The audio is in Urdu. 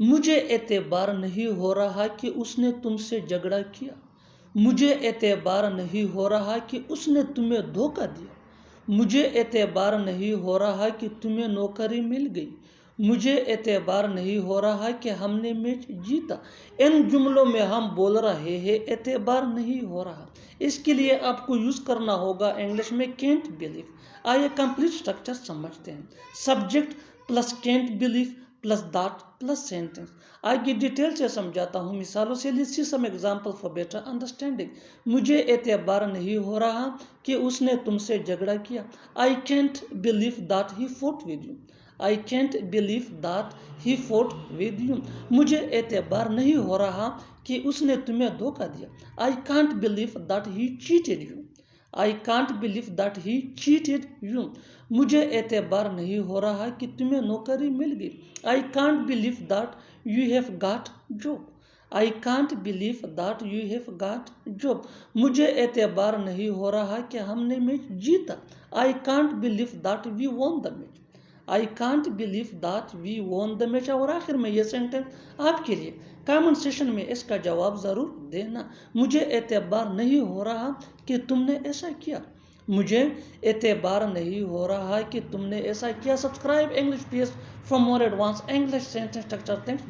مجھے اعتبار نہیں ہو رہا کہ اس نے تم سے جھگڑا کیا، مجھے اعتبار نہیں ہو رہا کہ اس نے تمہیں دھوکہ دیا، مجھے اعتبار نہیں ہو رہا کہ تمہیں نوکری مل گئی، مجھے اعتبار نہیں ہو رہا کہ ہم نے میچ جیتا۔ ان جملوں میں ہم بول رہے ہیں اعتبار نہیں ہو رہا، اس کے لیے آپ کو یوز کرنا ہوگا انگلش میں کینٹ بلیو۔ آئیے کمپلیٹ سٹرکچر سمجھتے ہیں۔ Subject plus can't believe plus that plus sentence. آگے ڈیٹیل سے سمجھاتا ہوں مثالوں سے۔ Let's see some example for better understanding. مجھے اعتبار نہیں ہو رہا کہ اس نے تم سے جھگڑا کیا۔ I can't believe that he fought with you. I can't believe that he fought with you. مجھے اعتبار نہیں ہو رہا کہ اس نے تمہیں دھوکہ دیا۔ I can't believe that he cheated you. I can't believe that he cheated you. مجھے اعتبار نہیں ہو رہا کہ تمہیں نوکری مل گئی۔ I can't believe that you have got job. I can't believe that you have got job. مجھے اعتبار نہیں ہو رہا کہ ہم نے میچ جیتا۔ I can't believe that we won the match. I can't believe that we won the match۔ اور آخر میں یہ سینٹنس آپ کے لیے کامن سیشن میں اس کا جواب ضرور دینا۔ مجھے اعتبار نہیں ہو رہا کہ تم نے ایسا کیا، مجھے اعتبار نہیں ہو رہا کہ تم نے ایسا کیا۔ Subscribe English peace for more advance English sentence structure. Thanks